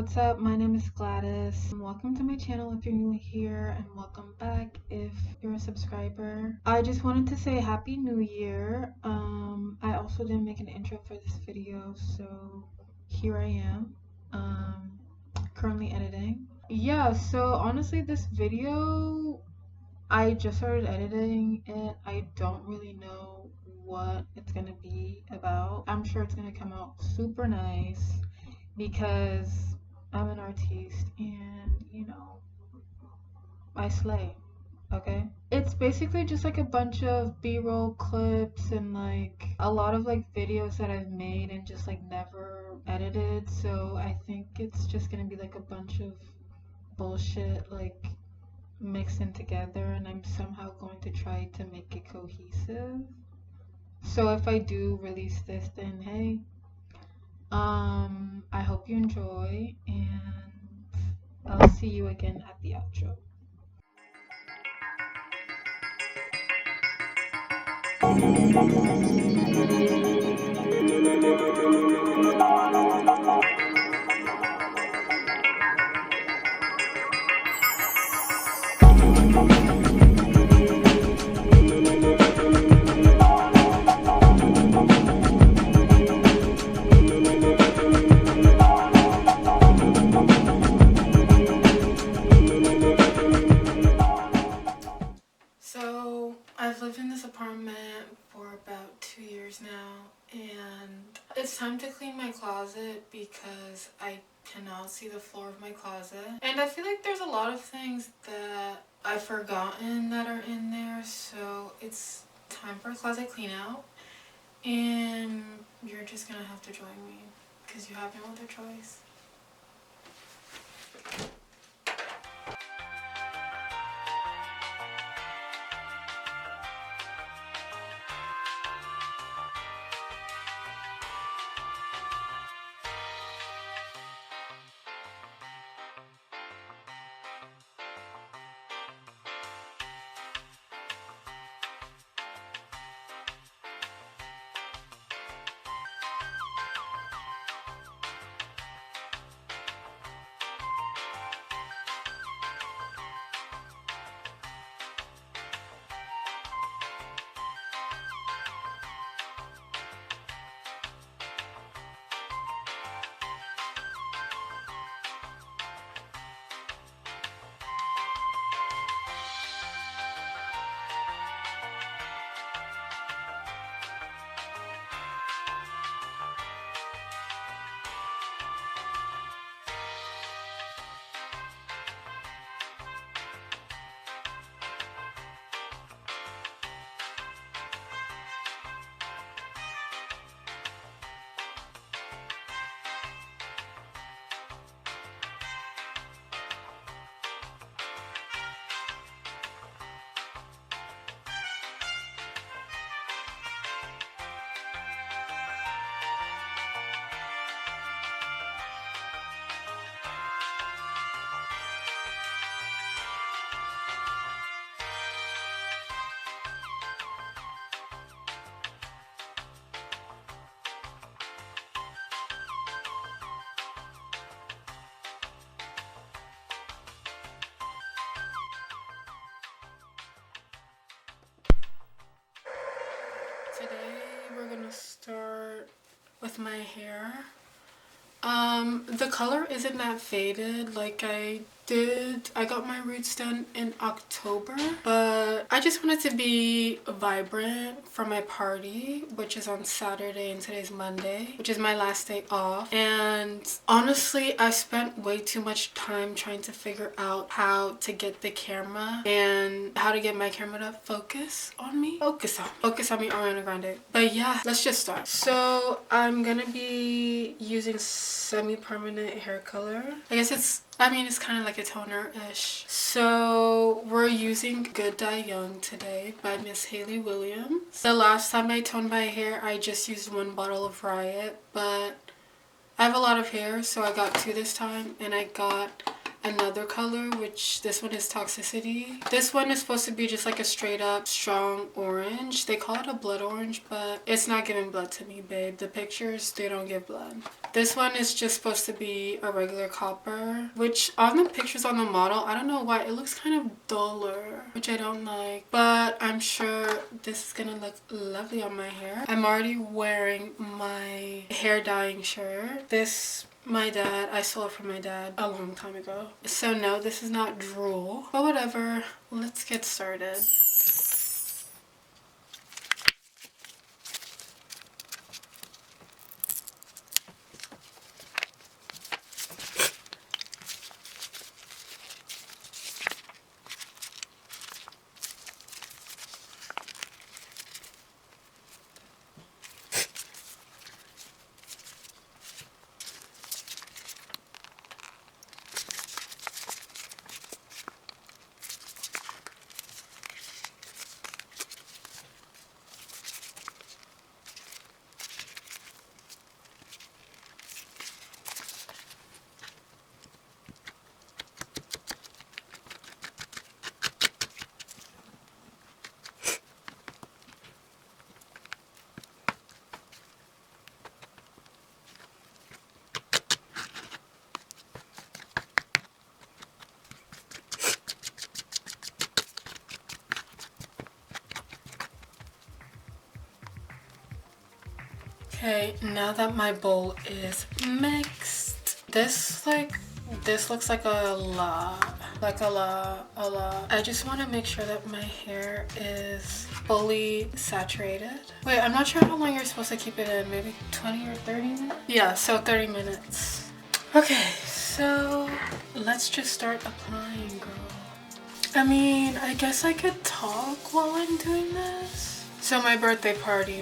what's up? My name is Gladys. Welcome to my channel if you're new here, and welcome back if you're a subscriber. I just wanted to say Happy New Year. I also didn't make an intro for this video, so here I am, currently editing. Yeah, so honestly, this video, I just started editing it. I don't really know what it's gonna be about. I'm sure it's gonna come out super nice because I'm an artiste and I slay. Okay, it's basically just like a bunch of b-roll clips and like a lot of like videos that I've made and just like never edited, so I think it's just gonna be like a bunch of bullshit like mixed in together, and I'm somehow going to try to make it cohesive. So if I do release this, then hey, I hope you enjoy, and I'll see you again at the outro. So I've lived in this apartment for about 2 years now, and it's time to clean my closet because I cannot see the floor of my closet. And I feel like there's a lot of things that I've forgotten that are in there, so it's time for a closet clean out. And you're just gonna have to join me because you have no other choice. Today we're gonna start with my hair. The color isn't that faded like I got my roots done in October, but I just wanted to be vibrant for my party, which is on Saturday, and today's Monday, which is my last day off. And honestly, I spent way too much time trying to figure out how to get the camera and how to get my camera to focus on me, focus on me, Ariana Grande. But yeah, let's just start. So I'm gonna be using semi-permanent hair color. I guess it's kind of like a toner-ish. So we're using Good Die Young today by Miss Hayley Williams. The last time I toned my hair, I just used 1 bottle of Riot, but I have a lot of hair, so I got 2 this time, and I got another color, which this one is Toxicity. This one is supposed to be just like a straight up strong orange. They call it a blood orange, but it's not giving blood to me, babe. The pictures, they don't give blood. This one is just supposed to be a regular copper, which on the pictures on the model, I don't know why, it looks kind of duller, which I don't like, but I'm sure this is gonna look lovely on my hair. I'm already wearing my hair dyeing shirt. This, I stole it from my dad a long time ago. So no, this is not drool, but whatever, let's get started. Okay, now that my bowl is mixed, this looks like a lot. I just want to make sure that my hair is fully saturated. Wait, I'm not sure how long you're supposed to keep it in, maybe 20 or 30 minutes? Yeah, so 30 minutes. Okay, so let's just start applying, girl. I mean, I guess I could talk while I'm doing this. So my birthday party,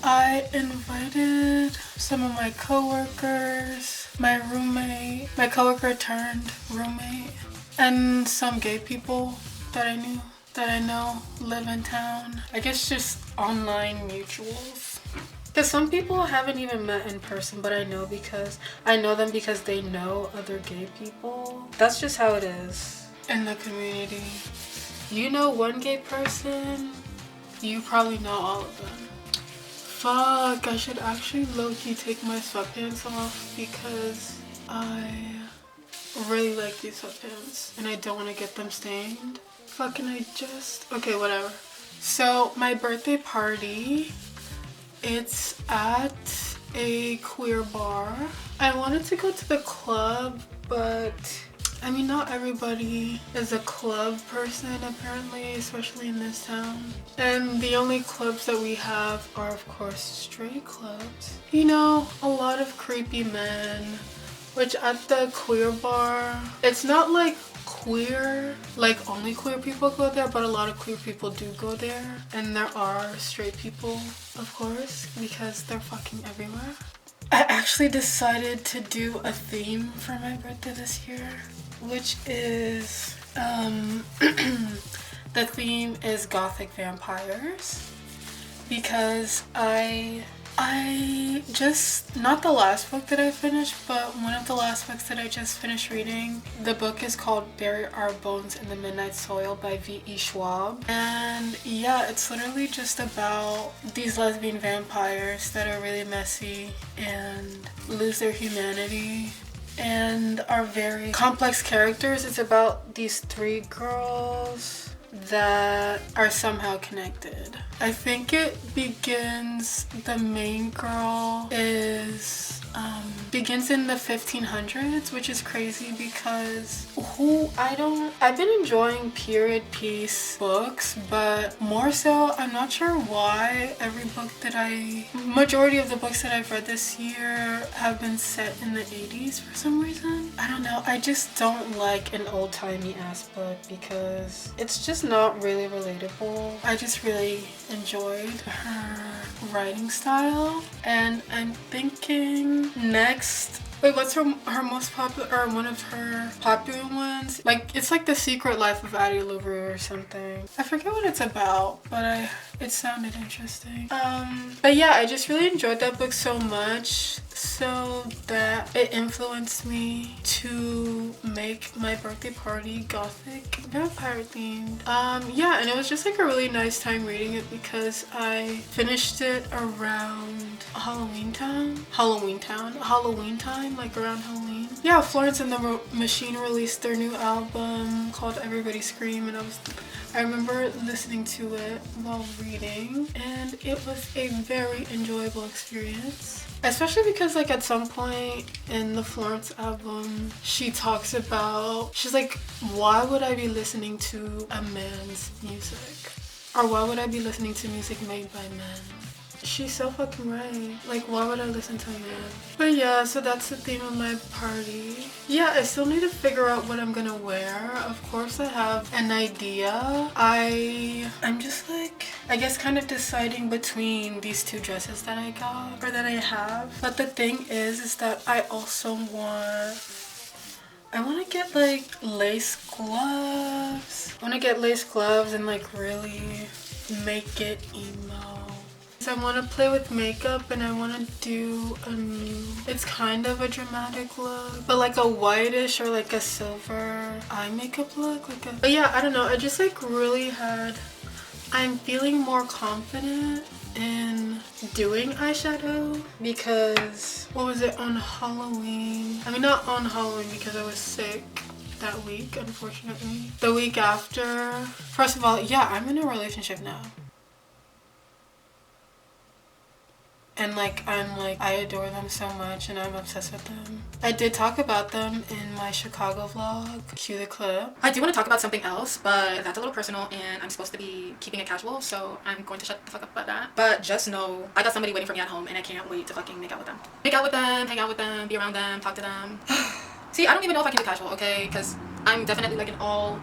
I invited some of my coworkers, my roommate, my coworker turned roommate, and some gay people that I know live in town. I guess just online mutuals. Because some people I haven't even met in person, but I know them because they know other gay people. That's just how it is in the community. You know one gay person, you probably know all of them. Fuck, I should actually low-key take my sweatpants off because I really like these sweatpants and I don't want to get them stained. Okay, whatever. So my birthday party, it's at a queer bar. I wanted to go to the club, but I mean, not everybody is a club person apparently, especially in this town. And the only clubs that we have are, of course, straight clubs. You know, a lot of creepy men, which at the queer bar, it's not like queer, like only queer people go there, but a lot of queer people do go there. And there are straight people, of course, because they're fucking everywhere. I actually decided to do a theme for my birthday this year, which is the theme is gothic vampires, because I just, not the last book that I finished, but one of the last books that I just finished reading. The book is called Bury Our Bones in the Midnight Soil by V.E. Schwab. And yeah, it's literally just about these lesbian vampires that are really messy and lose their humanity and are very complex characters. It's about these 3 girls that are somehow connected. I think it begins, the main girl begins in the 1500s, which is crazy because I've been enjoying period piece books, but more so, I'm not sure why majority of the books that I've read this year have been set in the 80s for some reason. I don't know, I just don't like an old-timey ass book because it's just not really relatable. I just really enjoyed her writing style, and I'm thinking next Wait, what's her most popular, or one of her popular ones? Like, it's like The Secret Life of Addie LaRue or something. I forget what it's about, but it sounded interesting. But yeah, I just really enjoyed that book so much, so that it influenced me to make my birthday party gothic vampire themed. Yeah, and it was just like a really nice time reading it because I finished it around Halloween time, like around Halloween. Yeah, Florence and the Machine released their new album called Everybody Scream, and I remember listening to it while reading, and it was a very enjoyable experience. Especially because like at some point in the Florence album, she's like, why would I be listening to a man's music? Or why would I be listening to music made by men? She's so fucking right. Like, why would I listen to a man? But yeah, so that's the theme of my party. Yeah, I still need to figure out what I'm gonna wear. Of course I have an idea. I'm just like, I guess kind of deciding between these two dresses that I got, or that I have. But the thing is that I want to get like lace gloves. I want to get lace gloves and like really make it eye. I want to play with makeup, and I want to do it's kind of a dramatic look, but like a whitish or like a silver eye makeup look. But yeah, I don't know. I just like really I'm feeling more confident in doing eyeshadow because, what was it, on Halloween? I mean, not on Halloween because I was sick that week, unfortunately. The week after, first of all, yeah, I'm in a relationship now. And I adore them so much, and I'm obsessed with them. I did talk about them in my Chicago vlog. Cue the clip. I do want to talk about something else, but that's a little personal, and I'm supposed to be keeping it casual, so I'm going to shut the fuck up about that. But just know, I got somebody waiting for me at home, and I can't wait to fucking make out with them. Make out with them, hang out with them, be around them, talk to them. See, I don't even know if I can do casual, okay? Because I'm definitely like an all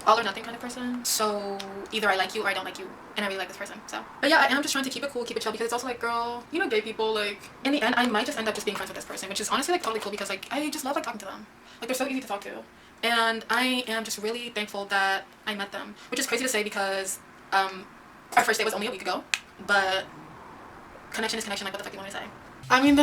or nothing kind of person. So either I like you or I don't like you, and I really like this person. So, but yeah, I am just trying to keep it cool, keep it chill, because it's also like, girl, you know, gay people, like, in the end I might just end up just being friends with this person, which is honestly like totally cool, because like I just love like talking to them. Like, they're so easy to talk to, and I am just really thankful that I met them, which is crazy to say because our first date was only a week ago, but connection is connection. Like, what the fuck do you want me to say? I mean,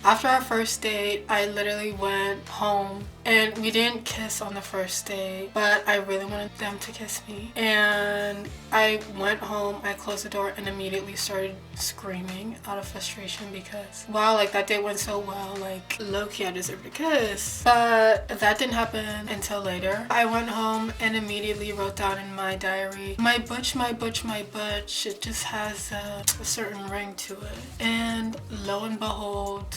after our first date, I literally went home, and we didn't kiss on the first date, but I really wanted them to kiss me. And I went home, I closed the door, and immediately started screaming out of frustration because, wow, like, that date went so well, like, low-key I deserved a kiss. But that didn't happen until later. I went home and immediately wrote down in my diary, my butch, it just has a certain ring to it. And lo and behold,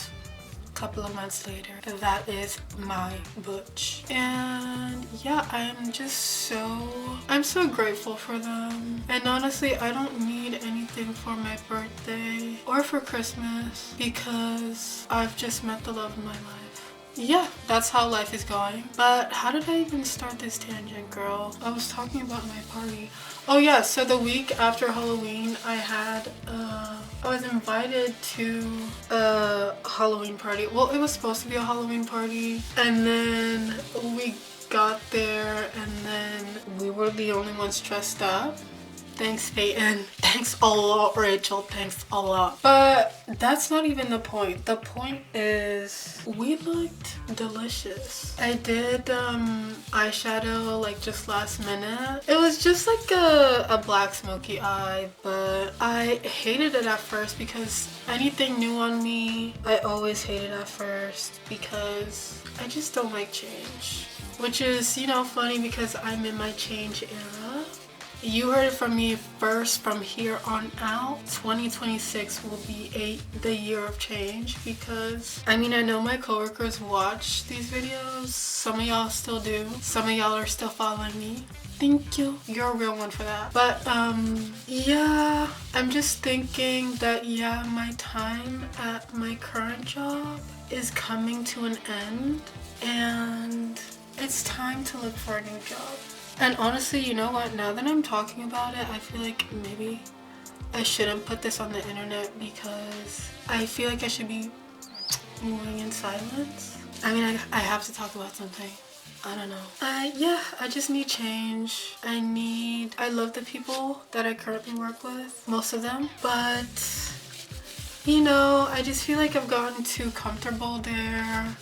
a couple of months later, that is my butch. And yeah, I'm so grateful for them. And honestly, I don't need anything for my birthday or for Christmas because I've just met the love of my life. Yeah, that's how life is going. But how did I even start this tangent, girl? I was talking about my party. Oh yeah, so the week after Halloween, I was invited to a Halloween party. Well, it was supposed to be a Halloween party, and then we got there, and then we were the only ones dressed up. Thanks, Peyton. Thanks a lot, Rachel. Thanks a lot. But that's not even the point. The point is we looked delicious. I did eyeshadow like just last minute. It was just like a black smoky eye, but I hated it at first because anything new on me, I always hate it at first because I just don't like change. Which is, you know, funny because I'm in my change era. You heard it from me first. From here on out, 2026 will be the year of change because, I mean, I know my coworkers watch these videos. Some of y'all still do. Some of y'all are still following me. Thank you. You're a real one for that. But, yeah, I'm just thinking that, yeah, my time at my current job is coming to an end, and it's time to look for a new job. And honestly, you know what? Now that I'm talking about it, I feel like maybe I shouldn't put this on the internet because I feel like I should be moving in silence. I mean, I have to talk about something. I don't know. Yeah, I just need change. I love the people that I currently work with, most of them, but you know, I just feel like I've gotten too comfortable there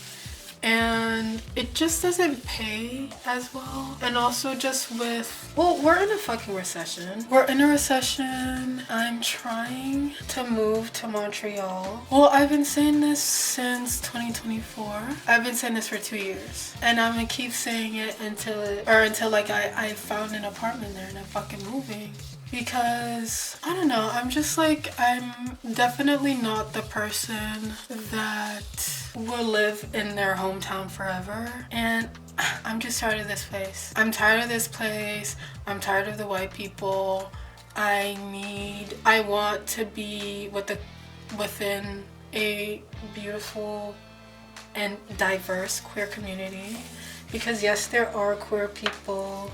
and it just doesn't pay as well. And also just with, well, we're in a fucking recession. We're in a recession. I'm trying to move to Montreal. Well, I've been saying this since 2024. I've been saying this for 2 years. And I'm gonna keep saying it until like I found an apartment there and I'm fucking moving. Because, I don't know, I'm just like, I'm definitely not the person that will live in their hometown forever. And I'm just tired of this place. I'm tired of this place. I'm tired of the white people. I want to be within a beautiful and diverse queer community. Because yes, there are queer people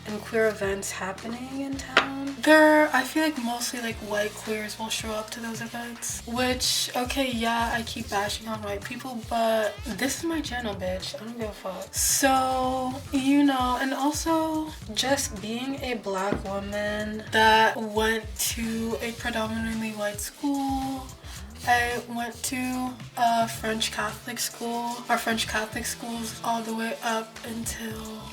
and queer events happening in town. I feel like mostly like white queers will show up to those events. Which, okay, yeah, I keep bashing on white people, but this is my channel, bitch. I don't give a fuck. So, you know, and also just being a black woman that went to a predominantly white school. I went to a French Catholic school. Our French Catholic schools all the way up until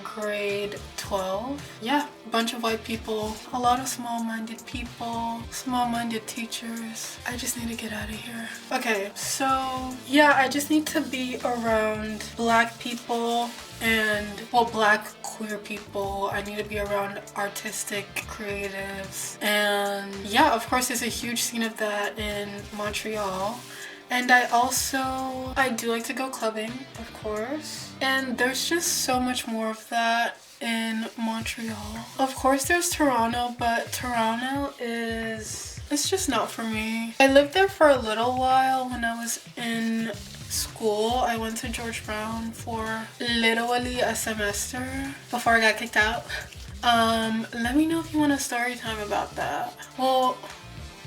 grade 12. Yeah, a bunch of white people, a lot of small-minded people, small-minded teachers. I just need to get out of here. Okay, so yeah, I just need to be around black people and, well, black queer people. I need to be around artistic creatives. And yeah, of course, there's a huge scene of that in Montreal. And I do like to go clubbing, of course. And there's just so much more of that in Montreal. Of course there's Toronto, but Toronto it's just not for me. I lived there for a little while when I was in school. I went to George Brown for literally a semester before I got kicked out. Let me know if you want a story time about that. Well,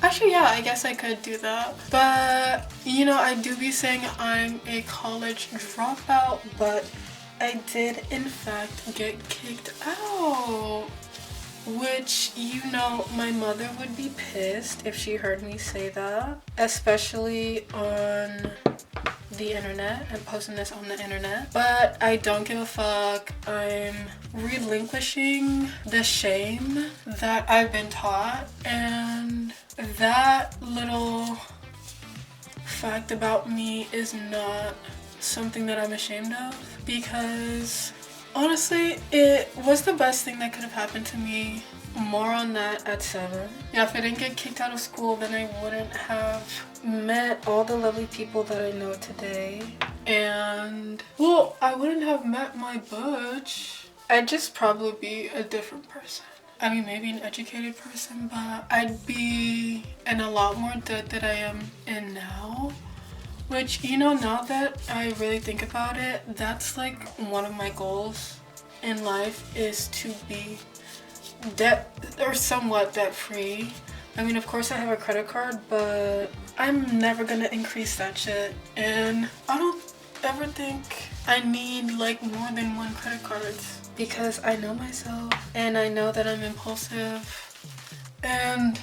actually, yeah, I guess I could do that. But, you know, I do be saying I'm a college dropout, but I did, in fact, get kicked out. Which, you know, my mother would be pissed if she heard me say that. Especially on the internet and posting this on the internet. But I don't give a fuck. I'm relinquishing the shame that I've been taught, and that little fact about me is not something that I'm ashamed of, because honestly, it was the best thing that could have happened to me. More on that at 7. Yeah, if I didn't get kicked out of school, then I wouldn't have met all the lovely people that I know today. And, well, I wouldn't have met my butch. I'd just probably be a different person. I mean, maybe an educated person, but I'd be in a lot more debt that I am in now. Which, you know, now that I really think about it, that's like one of my goals in life, is to be debt or somewhat debt free. I mean, of course I have a credit card, but I'm never gonna increase that shit. And I don't ever think I need like more than one credit card, because I know myself and I know that I'm impulsive. And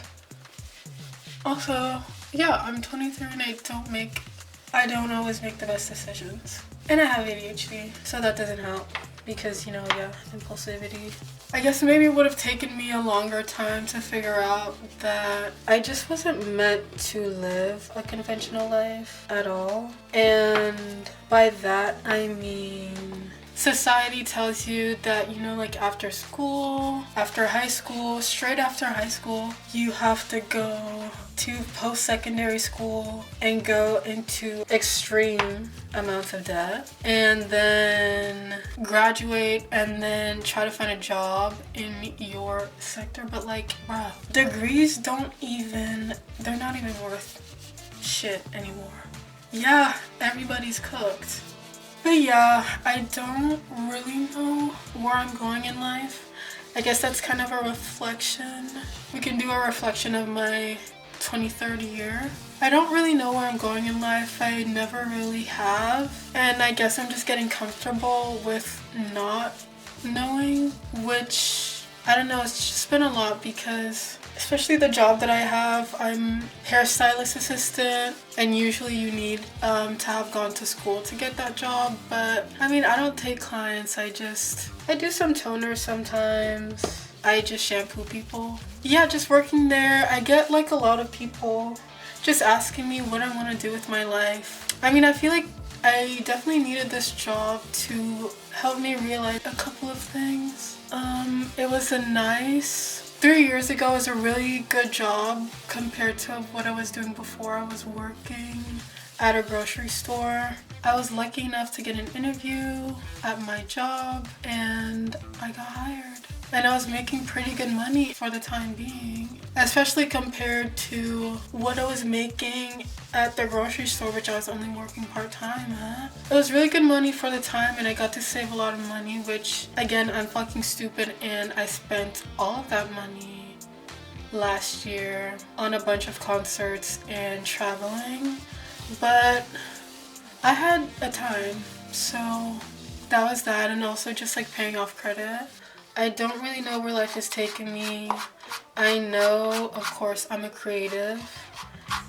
also, yeah, I'm 23 and I don't always make the best decisions. And I have ADHD, so that doesn't help, because, you know, yeah, impulsivity. I guess maybe it would have taken me a longer time to figure out that I just wasn't meant to live a conventional life at all. And by that, I mean, society tells you that, you know, like after school, after high school, straight after high school, you have to go to post-secondary school and go into extreme amounts of debt, and then graduate and then try to find a job in your sector. But like, bruh, degrees they're not even worth shit anymore. Yeah, everybody's cooked. But yeah, I don't really know where I'm going in life. I guess that's kind of a reflection. We can do a reflection of my 23rd year. I don't really know where I'm going in life. I never really have. And I guess I'm just getting comfortable with not knowing, which, I don't know, it's just been a lot because especially the job that I have, I'm hairstylist assistant, and usually you need to have gone to school to get that job. But I mean, I don't take clients. I do some toners sometimes. I just shampoo people. Yeah, just working there, I get like a lot of people just asking me what I want to do with my life. I mean, I feel like I definitely needed this job to help me realize a couple of things. It was a nice 3 years ago. It was a really good job compared to what I was doing before. I was working at a grocery store. I was lucky enough to get an interview at my job and I got hired. And I was making pretty good money for the time being, especially compared to what I was making at the grocery store, which I was only working part-time at. It was really good money for the time, and I got to save a lot of money, which, again, I'm fucking stupid, and I spent all of that money last year on a bunch of concerts and traveling. But I had a time, so that was that, and also just like paying off credit. I don't really know where life is taking me. I know, of course, I'm a creative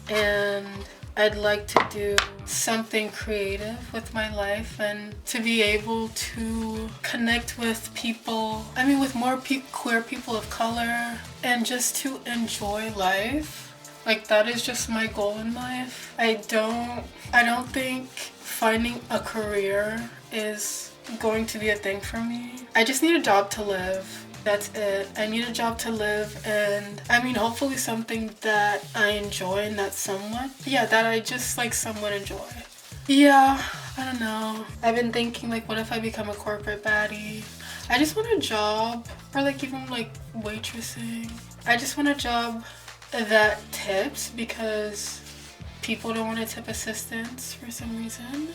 and I'd like to do something creative with my life and to be able to connect with people, I mean with more queer people of color, and just to enjoy life. Like, that is just my goal in life. I don't think finding a career is going to be a thing for me. I just need a job to live. That's it. I need a job to live, and I mean hopefully something that I enjoy and that I just like somewhat enjoy. Yeah, I don't know. I've been thinking, like, what if I become a corporate baddie? I just want a job, or like even like waitressing. I just want a job that tips, because people don't want to tip assistants for some reason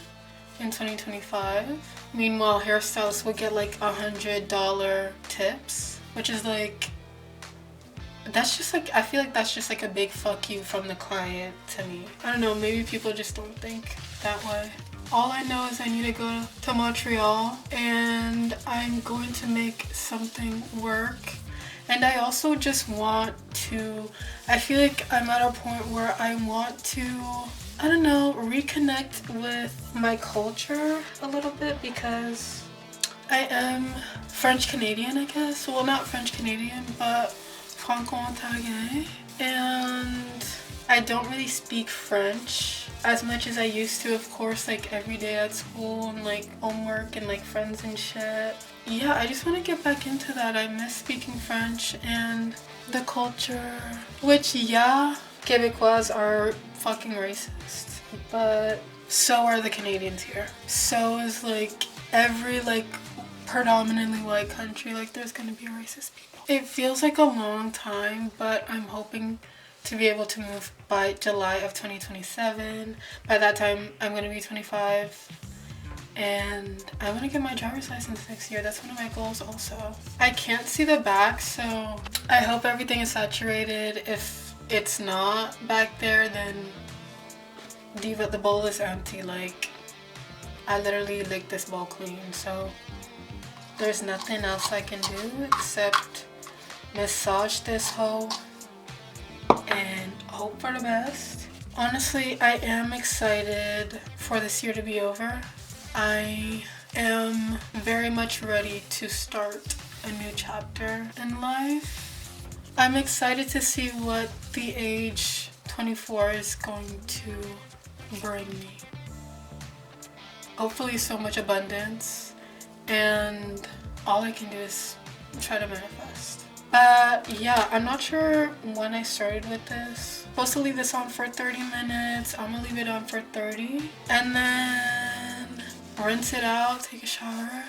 in 2025. Meanwhile, hairstylists will get like $100 tips, which is like, that's just like, I feel like that's just like a big fuck you from the client to me. I don't know, maybe people just don't think that way. All I know is I need to go to Montreal and I'm going to make something work. And I also just want to, I feel like I'm at a point where I want to, I don't know, reconnect with my culture a little bit, because I am French Canadian, I guess. Well, not French Canadian, but Franco-Ontarien. And I don't really speak French as much as I used to, of course, like every day at school and like homework and like friends and shit. Yeah, I just want to get back into that. I miss speaking French and the culture, which, yeah, Québécois are fucking racist, but so are the Canadians here. So is like every like predominantly white country. Like, there's gonna be racist people. It feels like a long time, but I'm hoping to be able to move by July of 2027. By that time, I'm gonna be 25. And I want to get my driver's license next year. That's one of my goals also. I can't see the back, so I hope everything is saturated. If it's not back there, then Diva, the bowl is empty. Like, I literally licked this bowl clean, so there's nothing else I can do except massage this hoe and hope for the best. Honestly, I am excited for this year to be over. I am very much ready to start a new chapter in life. I'm excited to see what the age 24 is going to bring me. Hopefully so much abundance, and all I can do is try to manifest. But yeah, I'm not sure when I started with this. I'm supposed to leave this on for 30 minutes. I'm gonna leave it on for 30 and then rinse it out, take a shower.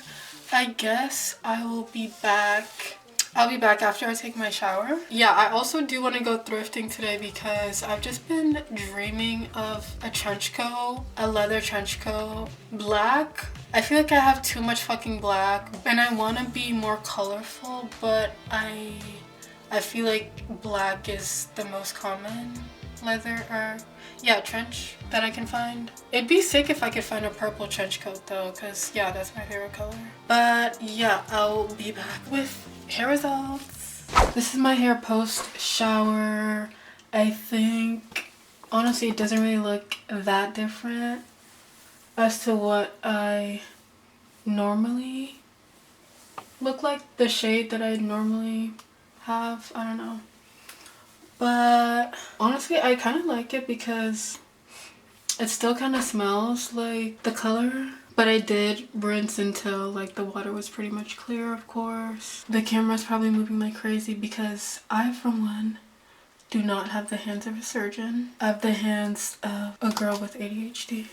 I guess I will be back I'll be back after I take my shower. Yeah, I also do want to go thrifting today because I've just been dreaming of a trench coat, a leather trench coat, black. I feel like I have too much fucking black and I want to be more colorful, but I feel like black is the most common leather or yeah, trench that I can find. It'd be sick if I could find a purple trench coat though, because yeah, that's my favorite color. But yeah, I'll be back with hair results. This is my hair post shower. I think honestly it doesn't really look that different as to what I normally look like, the shade that I normally have. I don't know, but honestly I kind of like it because it still kind of smells like the color, but I did rinse until like the water was pretty much clear. Of course the camera's probably moving like crazy because I, for one, do not have the hands of a surgeon. I have the hands of a girl with ADHD.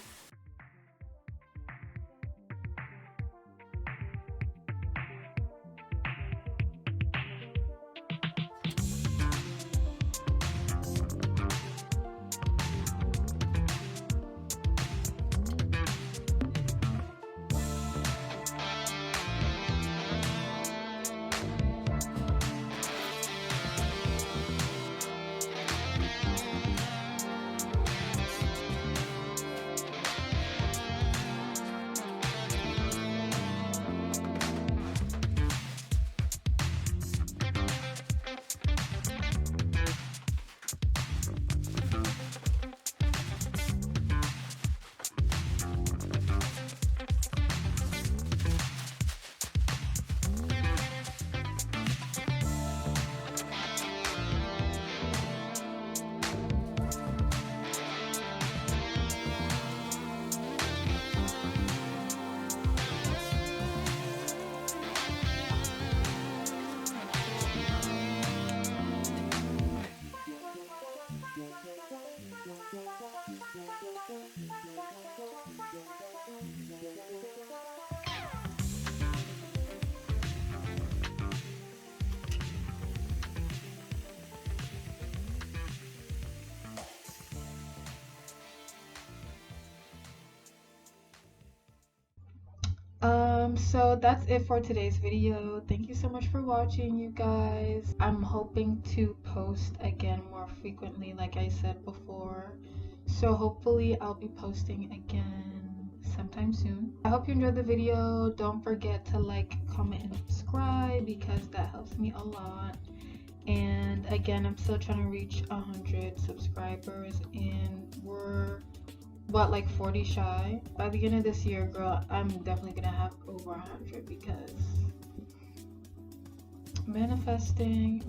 So that's it for today's video. Thank you so much for watching, you guys. I'm hoping to post again more frequently, like I said before. So hopefully I'll be posting again sometime soon. I hope you enjoyed the video. Don't forget to like, comment, and subscribe because that helps me a lot. And again, I'm still trying to reach 100 subscribers and we're what, like 40 shy. By the end of this year, girl, I'm definitely gonna have over 100 because manifesting.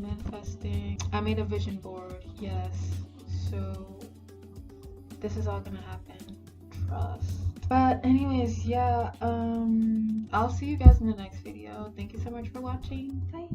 I made a vision board, yes, so this is all gonna happen, trust. But anyways, yeah, I'll see you guys in the next video. Thank you so much for watching. Bye.